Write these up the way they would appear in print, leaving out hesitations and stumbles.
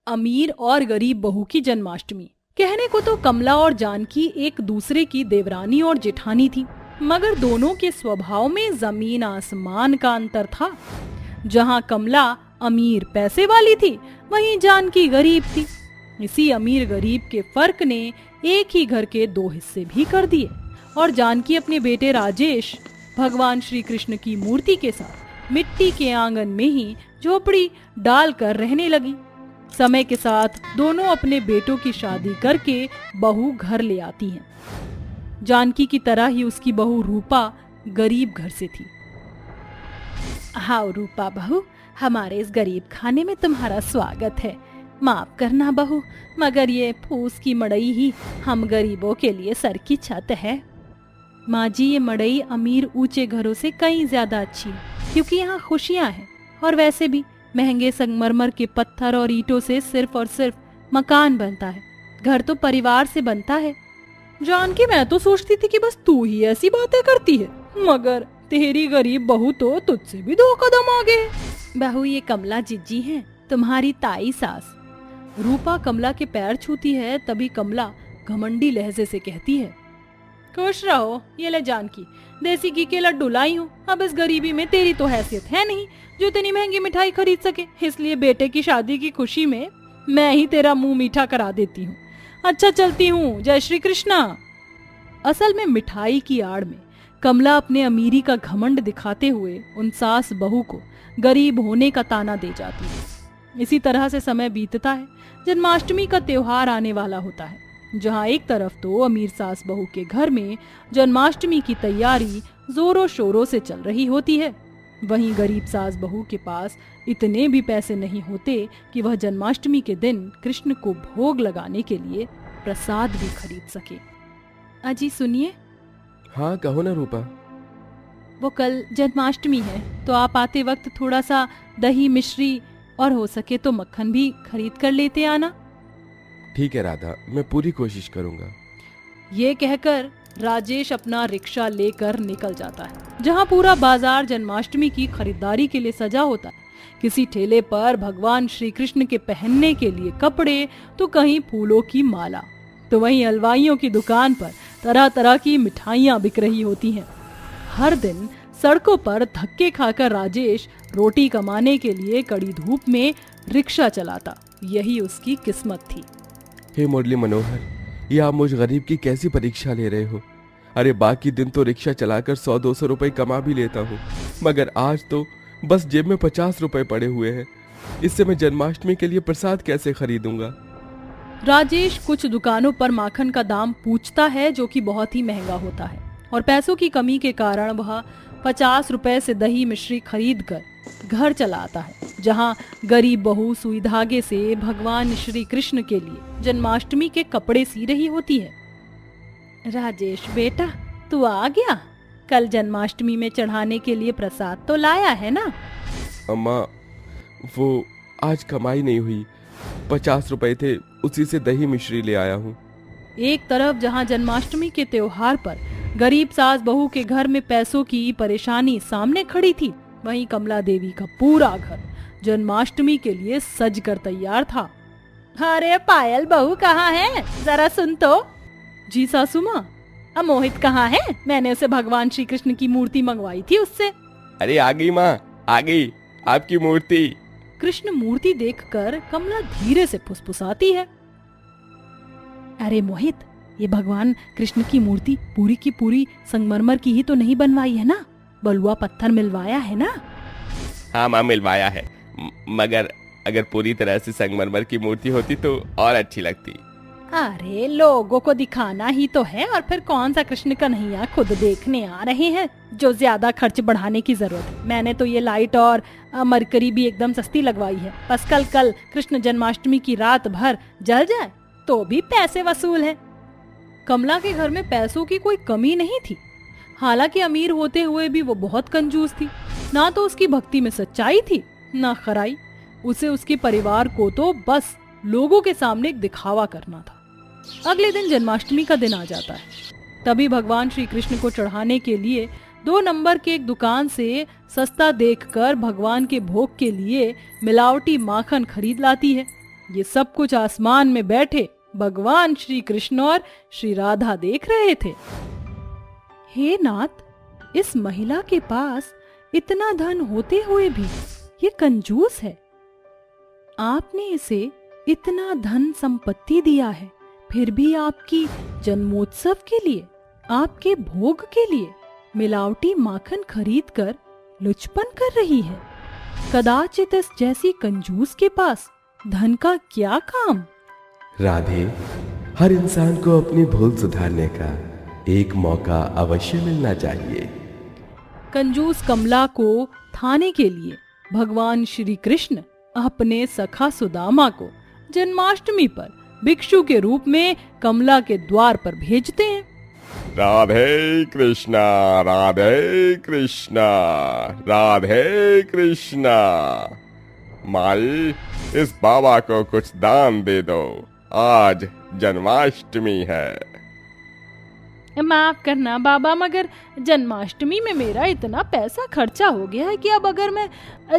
अमीर और गरीब बहू की जन्माष्टमी। कहने को तो कमला और जानकी एक दूसरे की देवरानी और जेठानी थी, मगर दोनों के स्वभाव में जमीन आसमान का अंतर था। जहाँ कमला अमीर पैसे वाली थी, वहीं जानकी गरीब थी। इसी अमीर गरीब के फर्क ने एक ही घर के दो हिस्से भी कर दिए और जानकी अपने बेटे राजेश भगवान श्री कृष्ण की मूर्ति के साथ मिट्टी के आंगन में ही झोपड़ी डालकर रहने लगी। समय के साथ दोनों अपने बेटों की शादी करके बहू घर ले आती हैं। जानकी की तरह ही उसकी बहू रूपा गरीब घर से थी। हाँ रूपा बहू, हमारे इस गरीब खाने में तुम्हारा स्वागत है। माफ करना बहू, मगर ये फूस की मड़ई ही हम गरीबों के लिए सर की छत है। माँ जी, ये मड़ई अमीर ऊंचे घरों से कहीं ज्यादा अच्छी है, क्योंकि यहाँ खुशियाँ हैं। और वैसे भी महंगे संगमरमर के पत्थर और ईंटों से सिर्फ और सिर्फ मकान बनता है, घर तो परिवार से बनता है। जानकी, मैं तो सोचती थी कि बस तू ही ऐसी बातें करती है, मगर तेरी गरीब बहू तो तुझसे भी 2 कदम आगे है। बहू, ये कमला जिज्जी है, तुम्हारी ताई सास। रूपा कमला के पैर छूती है, तभी कमला घमंडी लहजे से कहती है, खुश रहो, ये ले जानकी, देसी घी के लड्डू लाई हूँ। अब इस गरीबी में तेरी तो हैसियत है नहीं जो इतनी महंगी मिठाई खरीद सके, इसलिए बेटे की शादी की खुशी में मैं ही तेरा मुंह मीठा करा देती हूँ। अच्छा चलती हूँ, जय श्री कृष्णा। असल में मिठाई की आड़ में कमला अपने अमीरी का घमंड दिखाते हुए उन सास बहू को गरीब होने का ताना दे जाती है। इसी तरह से समय बीतता है। जन्माष्टमी का त्योहार आने वाला होता है, जहाँ एक तरफ तो अमीर सास बहू के घर में जन्माष्टमी की तैयारी जोरों शोरों से चल रही होती है, वहीं गरीब सास बहू के पास इतने भी पैसे नहीं होते कि वह जन्माष्टमी के दिन कृष्ण को भोग लगाने के लिए प्रसाद भी खरीद सके। अजी सुनिए। हाँ कहो ना रूपा। वो कल जन्माष्टमी है, तो आप आते वक्त थोड़ा सा दही मिश्री और हो सके तो मक्खन भी खरीद कर लेते आना। ठीक है राधा, मैं पूरी कोशिश करूंगा। ये कहकर राजेश अपना रिक्शा लेकर निकल जाता है। जहाँ पूरा बाजार जन्माष्टमी की खरीदारी के लिए सजा होता है। किसी ठेले पर भगवान श्री कृष्ण के पहनने के लिए कपड़े, तो कहीं फूलों की माला, तो वहीं हलवाइयों की दुकान पर तरह तरह की मिठाइयाँ बिक रही होती हैं। हर दिन सड़कों पर धक्के खाकर राजेश रोटी कमाने के लिए कड़ी धूप में रिक्शा चलाता। यही उसकी किस्मत थी। हे मुरली मनोहर, ये आप मुझ गरीब की कैसी परीक्षा ले रहे हो? अरे बाकी दिन तो रिक्शा चलाकर 100-200 रुपए कमा भी लेता हूँ, मगर आज तो बस जेब में 50 रुपए पड़े हुए हैं। इससे मैं जन्माष्टमी के लिए प्रसाद कैसे खरीदूंगा? राजेश कुछ दुकानों पर माखन का दाम पूछता है, जो कि बहुत ही महंगा होता है, और पैसों की कमी के कारण वह 50 रुपए से दही मिश्री खरीद कर घर चला आता है। जहाँ गरीब बहू सुई धागे से भगवान श्री कृष्ण के लिए जन्माष्टमी के कपड़े सी रही होती है। राजेश बेटा, तू आ गया? कल जन्माष्टमी में चढ़ाने के लिए प्रसाद तो लाया है ना? अम्मा, वो आज कमाई नहीं हुई, 50 रुपए थे, उसी से दही मिश्री ले आया हूँ। एक तरफ जहाँ जन्माष्टमी के त्योहार पर गरीब सास बहू के घर में पैसों की परेशानी सामने खड़ी थी, वहीं कमला देवी का पूरा घर जन्माष्टमी के लिए सज कर तैयार था। अरे पायल बहू कहाँ है, जरा सुन तो। जी सासू माँ। अब मोहित कहाँ है? मैंने उसे भगवान श्री कृष्ण की मूर्ति मंगवाई थी उससे। अरे आ गई माँ, आ गई आपकी मूर्ति। कृष्ण मूर्ति देखकर कमला धीरे से फुसफुसाती है। अरे मोहित, ये भगवान कृष्ण की मूर्ति पूरी की पूरी संगमरमर की ही तो नहीं बनवाई है ना? बलुआ पत्थर मिलवाया है ना? हाँ माँ, मिलवाया है, मगर अगर पूरी तरह से संगमरमर की मूर्ति होती तो और अच्छी लगती। अरे लोगों को दिखाना ही तो है, और फिर कौन सा कृष्ण कन्हैया खुद देखने आ रहे हैं जो ज्यादा खर्च बढ़ाने की जरूरत है। मैंने तो ये लाइट और मरकरी भी एकदम सस्ती लगवाई है, बस कल कृष्ण जन्माष्टमी की रात भर जल जाए तो भी पैसे वसूल है। कमला के घर में पैसों की कोई कमी नहीं थी। हालांकि अमीर होते हुए भी वो बहुत कंजूस थी। ना तो उसकी भक्ति में सच्चाई थी, ना खराई। उसे उसके परिवार को तो बस लोगों के सामने एक दिखावा करना था। अगले दिन जन्माष्टमी का दिन आ जाता है। तभी भगवान श्री कृष्ण को चढ़ाने के लिए 2 नंबर के एक दुकान से सस्ता देखकर भगवान के भोग के लिए मिलावटी माखन खरीद लाती है। ये सब कुछ आसमान में बैठे भगवान श्री कृष्ण और श्री राधा देख रहे थे। हे नाथ, इस महिला के पास इतना धन होते हुए भी ये कंजूस है। आपने इसे इतना धन संपत्ति दिया है, फिर भी आपकी जन्मोत्सव के लिए, आपके भोग के लिए मिलावटी माखन खरीद कर लुचपन कर रही है। कदाचित इस जैसी कंजूस के पास धन का क्या काम। राधे, हर इंसान को अपनी भूल सुधारने का एक मौका अवश्य मिलना चाहिए। कंजूस कमला को थाने के लिए भगवान श्री कृष्ण अपने सखा सुदामा को जन्माष्टमी पर भिक्षु के रूप में कमला के द्वार पर भेजते हैं। राधे कृष्णा, राधे कृष्णा, राधे कृष्णा। माई, इस बाबा को कुछ दान दे दो, आज जन्माष्टमी है। माफ करना बाबा, मगर जन्माष्टमी में मेरा इतना पैसा खर्चा हो गया है कि अब अगर मैं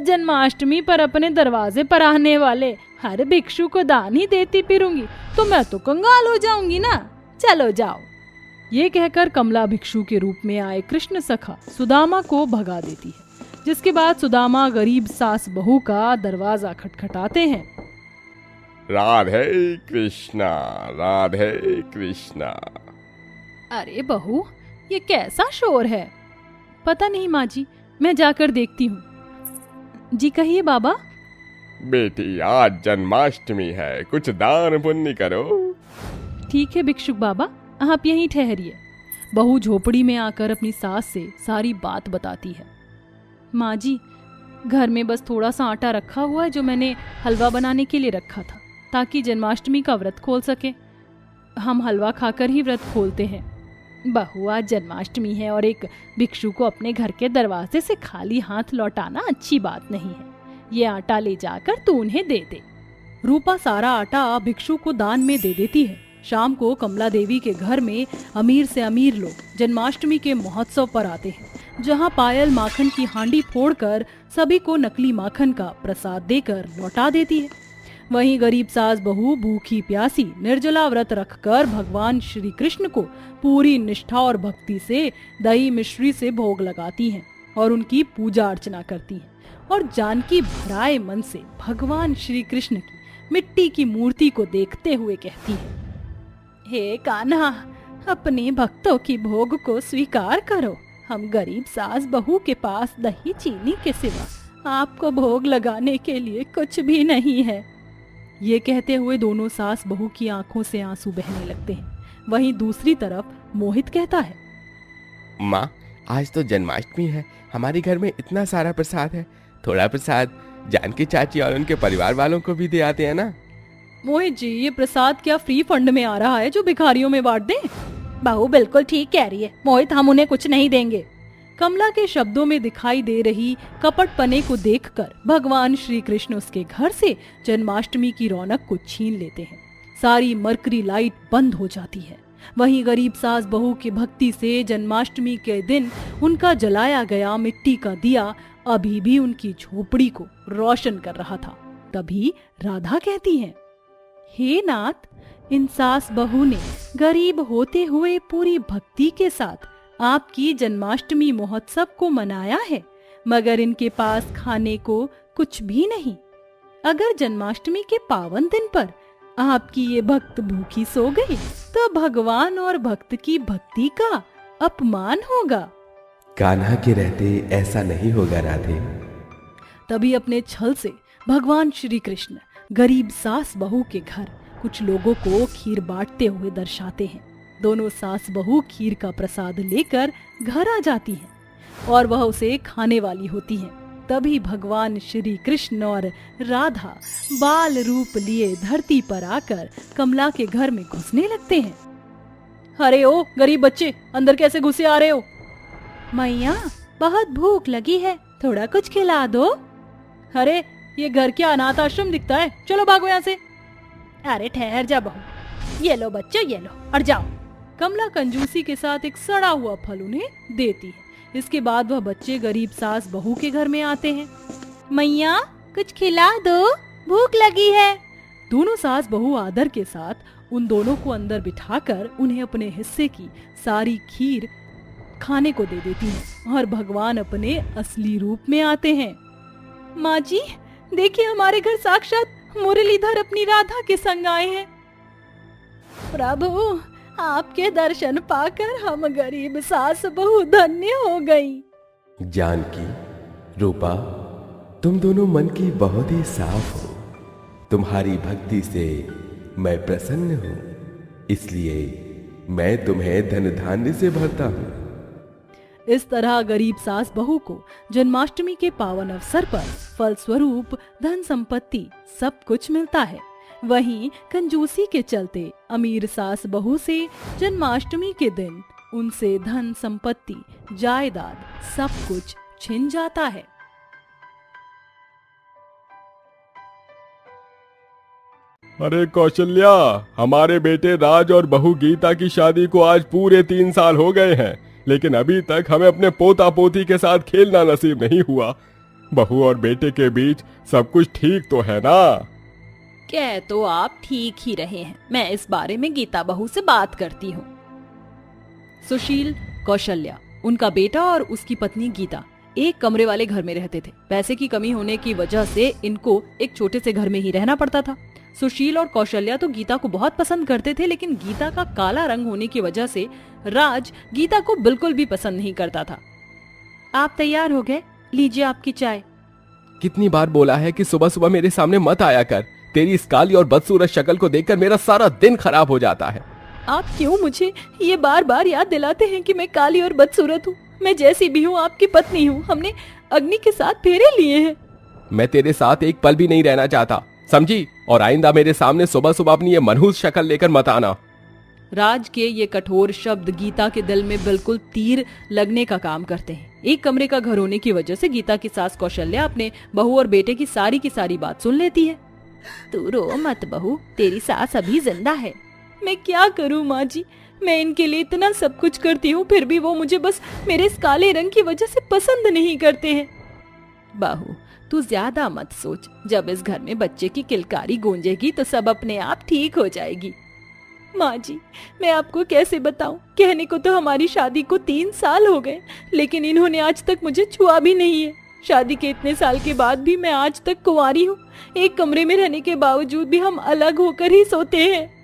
जन्माष्टमी पर अपने दरवाजे पर आने वाले हर भिक्षु को दान ही देती फिरूंगी तो मैं तो कंगाल हो जाऊंगी ना। चलो जाओ। ये कहकर कमला भिक्षु के रूप में आए कृष्ण सखा सुदामा को भगा देती है, जिसके बाद सुदामा गरीब सास बहू का दरवाजा खटखटाते हैं। राधे कृष्णा, राधे कृष्णा। अरे बहू, ये कैसा शोर है? पता नहीं माँ जी, मैं जाकर देखती हूँ। जी कहिए बाबा। बेटी, आज जन्माष्टमी है, कुछ दान पुण्य करो। ठीक है भिक्षुक बाबा, आप यहीं ठहरिए। बहू झोपड़ी में आकर अपनी सास से सारी बात बताती है। माँ जी, घर में बस थोड़ा सा आटा रखा हुआ है जो मैंने हलवा बनाने के लिए रखा था, ताकि जन्माष्टमी का व्रत खोल सके। हम हलवा खाकर ही व्रत खोलते हैं। बहू, आज जन्माष्टमी है और एक भिक्षु को अपने घर के दरवाजे से खाली हाथ लौटाना अच्छी बात नहीं है। ये आटा ले जाकर तू उन्हें दे दे। रूपा सारा आटा भिक्षु को दान में दे देती है। शाम को कमला देवी के घर में अमीर से अमीर लोग जन्माष्टमी के महोत्सव पर आते हैं, जहां पायल माखन की हांडी फोड़कर सभी को नकली माखन का प्रसाद देकर लौटा देती है। वहीं गरीब सास बहू भूखी प्यासी निर्जला व्रत रखकर भगवान श्री कृष्ण को पूरी निष्ठा और भक्ति से दही मिश्री से भोग लगाती हैं और उनकी पूजा अर्चना करती हैं और जानकी भराए मन से भगवान श्री कृष्ण की मिट्टी की मूर्ति को देखते हुए कहती है, हे कान्हा, अपने भक्तों की भोग को स्वीकार करो। हम गरीब सास बहू के पास दही चीनी के सिवा आपको भोग लगाने के लिए कुछ भी नहीं है। ये कहते हुए दोनों सास बहू की आंखों से आंसू बहने लगते हैं। वहीं दूसरी तरफ मोहित कहता है, माँ, आज तो जन्माष्टमी है, हमारे घर में इतना सारा प्रसाद है, थोड़ा प्रसाद जानकी चाची और उनके परिवार वालों को भी दे आते हैं ना। मोहित जी, ये प्रसाद क्या फ्री फंड में आ रहा है जो भिखारियों में बांट दें? बहू बिल्कुल ठीक कह रही है मोहित, हम उन्हें कुछ नहीं देंगे। कमला के शब्दों में दिखाई दे रही कपटपने को देखकर भगवान श्री कृष्ण उसके घर से जन्माष्टमी की रौनक को छीन लेते हैं। सारी मरकरी लाइट बंद हो जाती है। वहीं गरीब सास बहू की भक्ति से जन्माष्टमी के दिन उनका जलाया गया मिट्टी का दिया अभी भी उनकी झोपड़ी को रोशन कर रहा था। तभी राधा कहती है, हे नाथ, इन सास बहू ने गरीब होते हुए पूरी भक्ति के साथ आपकी जन्माष्टमी महोत्सव को मनाया है, मगर इनके पास खाने को कुछ भी नहीं। अगर जन्माष्टमी के पावन दिन पर आपकी ये भक्त भूखी सो गई तो भगवान और भक्त की भक्ति का अपमान होगा। कान्हा के रहते ऐसा नहीं होगा राधे। तभी अपने छल से भगवान श्री कृष्ण गरीब सास बहू के घर कुछ लोगों को खीर बांटते हुए दर्शाते हैं। दोनों सास बहू खीर का प्रसाद लेकर घर आ जाती हैं और वह उसे खाने वाली होती हैं। तभी भगवान श्री कृष्ण और राधा बाल रूप लिए धरती पर आकर कमला के घर में घुसने लगते हैं। अरे ओ गरीब बच्चे, अंदर कैसे घुसे आ रहे हो? मैया, बहुत भूख लगी है, थोड़ा कुछ खिला दो। अरे ये घर क्या अनाथ आश्रम दिखता है, चलो भागो यहाँ से। अरे ठहर जा बहू, ये लो बच्चों, ये लो और जाओ। कमला कंजूसी के साथ एक सड़ा हुआ फल उन्हें देती है। इसके बाद वह बच्चे गरीब सास बहू के घर में आते हैं। मैया, कुछ खिला दो, भूख लगी है। दोनों सास बहू आदर के साथ उन दोनों को अंदर बिठाकर उन्हें अपने हिस्से की सारी खीर खाने को दे देती हैं और भगवान अपने असली रूप में आते हैं। माँ जी, देखिए हमारे घर साक्षात मुरलीधर अपनी राधा के संग आए हैं। प्रभु, आपके दर्शन पाकर हम गरीब सास बहू धन्य हो गई। जानकी, रूपा, तुम दोनों मन की बहुत ही साफ हो। तुम्हारी भक्ति से मैं प्रसन्न हूँ, इसलिए मैं तुम्हें धन धान्य से भरता हूँ। इस तरह गरीब सास बहू को जन्माष्टमी के पावन अवसर पर फल स्वरूप धन संपत्ति सब कुछ मिलता है। वहीं कंजूसी के चलते अमीर सास बहू से जन्माष्टमी के दिन उनसे धन संपत्ति जायदाद सब कुछ छिन जाता है। अरे कौशल्या, हमारे बेटे राज और बहू गीता की शादी को आज पूरे 3 साल हो गए हैं, लेकिन अभी तक हमें अपने पोता पोती के साथ खेलना नसीब नहीं हुआ। बहू और बेटे के बीच सब कुछ ठीक तो है ना? कह तो आप ठीक ही रहे हैं, मैं इस बारे में गीता बहू से बात करती हूँ। सुशील, कौशल्या, उनका बेटा और उसकी पत्नी गीता एक कमरे वाले घर में रहते थे। पैसे की कमी होने की वजह से इनको एक छोटे से घर में ही रहना पड़ता था। सुशील और कौशल्या तो गीता को बहुत पसंद करते थे, लेकिन गीता का काला रंग होने की वजह से राज गीता को बिल्कुल भी पसंद नहीं करता था। आप तैयार हो गए? लीजिए आपकी चाय। कितनी बार बोला है कि सुबह सुबह मेरे सामने मत आया कर। तेरी इस काली और बदसूरत शक्ल को देखकर मेरा सारा दिन खराब हो जाता है। आप क्यों मुझे ये बार बार याद दिलाते हैं कि मैं काली और बदसूरत हूँ? मैं जैसी भी हूँ आपकी पत्नी हूँ। हमने अग्नि के साथ फेरे लिए हैं। मैं तेरे साथ एक पल भी नहीं रहना चाहता, समझी? और आइंदा मेरे सामने सुबह सुबह अपनी ये मनहूस शक्ल लेकर मत आना। राज के ये कठोर शब्द गीता के दिल में बिल्कुल तीर लगने का काम करते हैं। एक कमरे का घर होने की वजह से गीता की सास कौशल्या अपने बहू और बेटे की सारी बात सुन लेती है। तू रो मत बहू, तेरी सास अभी जिंदा है। मैं क्या करूं माँ जी, मैं इनके लिए इतना सब कुछ करती हूँ, फिर भी वो मुझे बस मेरे इस काले रंग की वजह से पसंद नहीं करते हैं। बहू, तू ज्यादा मत सोच। जब इस घर में बच्चे की किलकारी गूंजेगी तो सब अपने आप ठीक हो जाएगी। माँ जी, मैं आपको कैसे बताऊं? कहने को तो हमारी शादी को 3 साल हो गए, लेकिन इन्होंने आज तक मुझे छुआ भी नहीं है। शादी के इतने साल के बाद भी मैं आज तक कुंवारी हूँ। एक कमरे में रहने के बावजूद भी हम अलग होकर ही सोते हैं।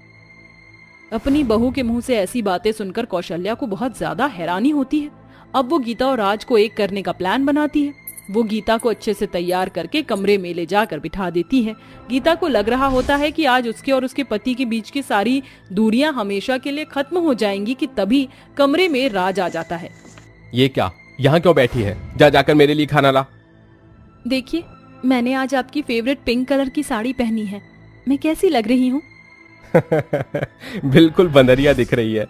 अपनी बहू के मुंह से ऐसी बातें सुनकर कौशल्या को बहुत ज्यादा हैरानी होती है। अब वो गीता और राज को एक करने का प्लान बनाती है। वो गीता को अच्छे से तैयार करके कमरे में ले जाकर बिठा देती है। गीता को लग रहा होता है कि आज उसके और उसके पति के बीच की सारी दूरियां हमेशा के लिए खत्म हो जाएंगी कि तभी कमरे में राज आ जाता है। ये क्या, यहाँ क्यों बैठी है? जाकर मेरे लिए खाना ला। देखिए, मैंने आज आपकी फेवरेट पिंक कलर की साड़ी पहनी है। मैं कैसी लग रही हूँ? बिल्कुल बंदरिया दिख रही है।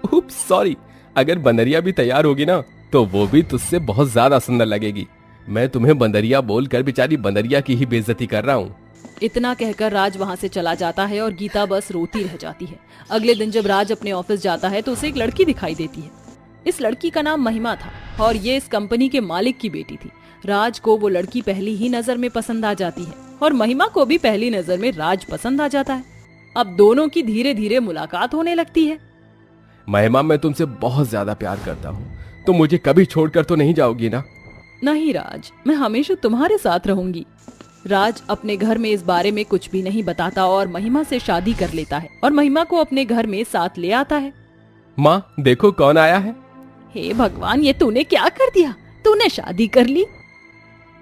उप्स, सॉरी। अगर बंदरिया भी तैयार होगी ना तो वो भी तुझसे बहुत ज्यादा सुंदर लगेगी। मैं तुम्हें बंदरिया बोलकर बेचारी बंदरिया की ही बेइज्जती कर रहा हूँ। इतना कहकर राज वहाँ से चला जाता है और गीता बस रोती रह जाती है। अगले दिन जब राज अपने ऑफिस जाता है तो उसे एक लड़की दिखाई देती है। इस लड़की का नाम महिमा था और ये इस कंपनी के मालिक की बेटी थी। राज को वो लड़की पहली ही नजर में पसंद आ जाती है और महिमा को भी पहली नजर में राज पसंद आ जाता है। अब दोनों की धीरे धीरे मुलाकात होने लगती है। महिमा, मैं तुमसे बहुत ज्यादा प्यार करता हूँ। तुम मुझे कभी छोड़कर तो नहीं जाओगी ना? नहीं राज, मैं हमेशा तुम्हारे साथ रहूंगी। राज अपने घर में इस बारे में कुछ भी नहीं बताता और महिमा से शादी कर लेता है और महिमा को अपने घर में साथ ले आता है। माँ, देखो कौन आया है। हे भगवान, ये तूने क्या कर दिया? तूने शादी कर ली।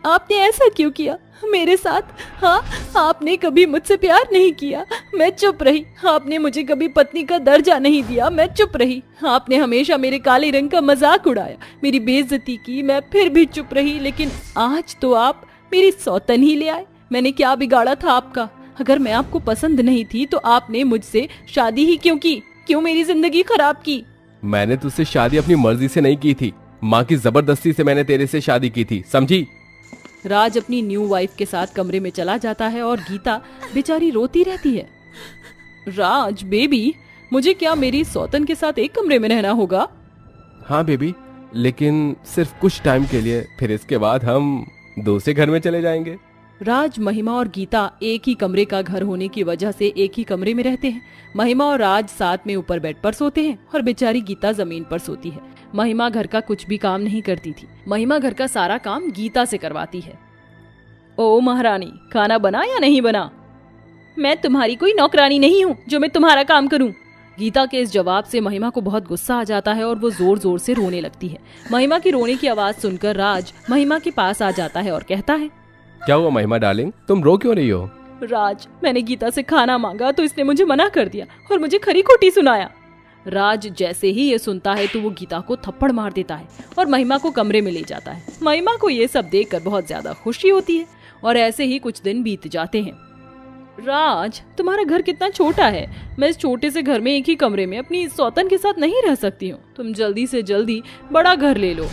आपने ऐसा क्यों किया मेरे साथ? हाँ, आपने कभी मुझसे प्यार नहीं किया, मैं चुप रही। आपने मुझे कभी पत्नी का दर्जा नहीं दिया, मैं चुप रही। आपने हमेशा मेरे काले रंग का मजाक उड़ाया, मेरी बेइज्जती की, मैं फिर भी चुप रही। लेकिन आज तो आप मेरी सौतन ही ले आए। मैंने क्या बिगाड़ा था आपका? अगर मैं आपको पसंद नहीं थी तो आपने मुझसे शादी ही क्यों की? क्यों मेरी जिंदगी खराब की? मैंने तुझसे शादी अपनी मर्जी से नहीं की थी, माँ की जबरदस्ती से मैंने तेरे से शादी की थी, समझी? राज अपनी न्यू वाइफ के साथ कमरे में चला जाता है और गीता बेचारी रोती रहती है। राज बेबी, मुझे क्या मेरी सौतन के साथ एक कमरे में रहना होगा? हाँ बेबी, लेकिन सिर्फ कुछ टाइम के लिए, फिर इसके बाद हम दूसरे घर में चले जाएंगे। राज, महिमा और गीता एक ही कमरे का घर होने की वजह से एक ही कमरे में रहते हैं। महिमा और राज साथ में ऊपर बेड पर सोते हैं और बेचारी गीता जमीन पर सोती है। महिमा घर का कुछ भी काम नहीं करती थी। महिमा घर का सारा काम गीता से करवाती है। ओ महारानी, खाना बना या नहीं बना? मैं तुम्हारी कोई नौकरानी नहीं हूँ जो मैं तुम्हारा काम करूँ। गीता के इस जवाब से महिमा को बहुत गुस्सा आ जाता है और वो जोर जोर से रोने लगती है। महिमा की रोने की आवाज सुनकर राज महिमा के पास आ जाता है और कहता है, क्या हुआ महिमा डार्लिंग, तुम रो क्यों रही हो? राज, मैंने गीता से खाना मांगा तो इसने मुझे मना कर दिया और मुझे खरी खोटी सुनाया। राज जैसे ही ये सुनता है तो वो गीता को थप्पड़ मार देता है और महिमा को कमरे में ले जाता है। महिमा को ये सब देखकर बहुत ज्यादा खुशी होती है और ऐसे ही कुछ दिन बीत जाते हैं। राज, तुम्हारा घर कितना छोटा है। मैं इस छोटे से घर में एक ही कमरे में अपनी सौतन के साथ नहीं रह सकती हूँ। तुम जल्दी से जल्दी बड़ा घर ले लो।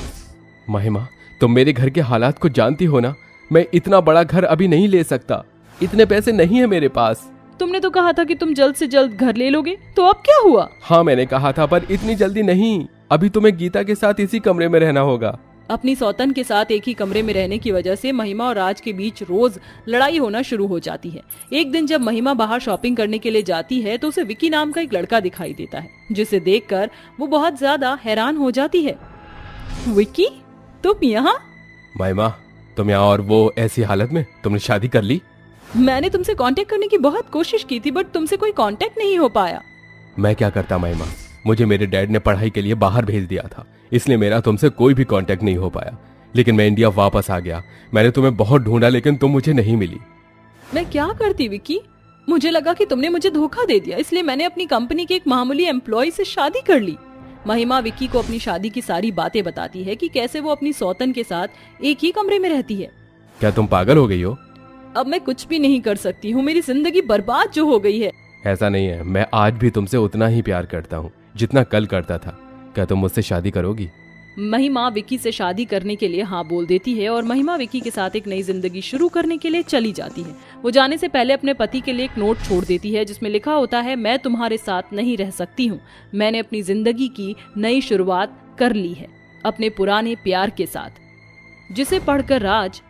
महिमा, तुम मेरे घर के हालात को जानती हो ना। मैं इतना बड़ा घर अभी नहीं ले सकता, इतने पैसे नहीं है मेरे पास। तुमने तो कहा था कि तुम जल्द से जल्द घर ले लोगे, तो अब क्या हुआ? हाँ मैंने कहा था, पर इतनी जल्दी नहीं। अभी तुम्हें गीता के साथ इसी कमरे में रहना होगा। अपनी सौतन के साथ एक ही कमरे में रहने की वजह से महिमा और राज के बीच रोज लड़ाई होना शुरू हो जाती है। एक दिन जब महिमा बाहर शॉपिंग करने के लिए जाती है तो उसे विकी नाम का एक लड़का दिखाई देता है, जिसे देखकर वो बहुत ज्यादा हैरान हो जाती है। विकी, तुम यहाँ? महिमा, तुम यहाँ और वो ऐसी हालत में? तुमने शादी कर ली? मैंने तुमसे कांटेक्ट करने की बहुत कोशिश की थी, बट तुमसे कोई कांटेक्ट नहीं हो पाया। मैं क्या करता महिमा, मुझे मेरे डैड ने पढ़ाई के लिए बाहर भेज दिया था, इसलिए मेरा तुमसे कोई भी कांटेक्ट नहीं हो पाया। लेकिन मैं इंडिया वापस आ गया। मैंने तुम्हें बहुत ढूंढा लेकिन तुम मुझे नहीं मिली। मैं क्या करती विकी? मुझे लगा कि तुमने मुझे धोखा दे दिया, इसलिए मैंने अपनी कंपनी के एक मामूली एम्प्लॉय से शादी कर ली। महिमा विकी को अपनी शादी की सारी बातें बताती है कि कैसे वो अपनी सौतन के साथ एक ही कमरे में रहती है। क्या तुम पागल हो गई हो? अब मैं कुछ भी नहीं कर सकती हूँ, मेरी जिंदगी बर्बाद जो हो गई है। ऐसा नहीं है, मैं आज भी तुमसे उतना ही प्यार करता हूँ जितना कल करता था। क्या तुम मुझसे शादी करोगी? महिमा विकी से शादी करने के लिए हाँ बोल देती है और महिमा विकी के साथ एक नई जिंदगी शुरू करने के लिए चली जाती है। वो जाने से पहले अपने पति के लिए एक नोट छोड़ देती है जिसमें लिखा होता है, मैं तुम्हारे साथ नहीं रह सकती हूँ। मैंने अपनी जिंदगी की नई शुरुआत कर ली है अपने पुराने प्यार के साथ। जिसे पढ़कर राज,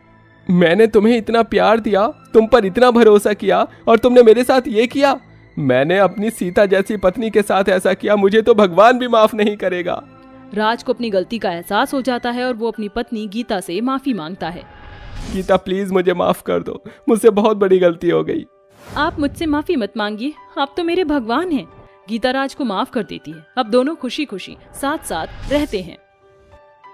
मैंने तुम्हें इतना प्यार दिया, तुम पर इतना भरोसा किया और तुमने मेरे साथ ये किया। मैंने अपनी सीता जैसी पत्नी के साथ ऐसा किया, मुझे तो भगवान भी माफ नहीं करेगा। राज को अपनी गलती का एहसास हो जाता है और वो अपनी पत्नी गीता से माफी मांगता है। गीता प्लीज मुझे माफ कर दो, मुझसे बहुत बड़ी गलती हो गई। आप मुझसे माफी मत मांगिए, आप तो मेरे भगवान हैं। गीता राज को माफ कर देती है। अब दोनों खुशी खुशी साथ साथ रहते हैं।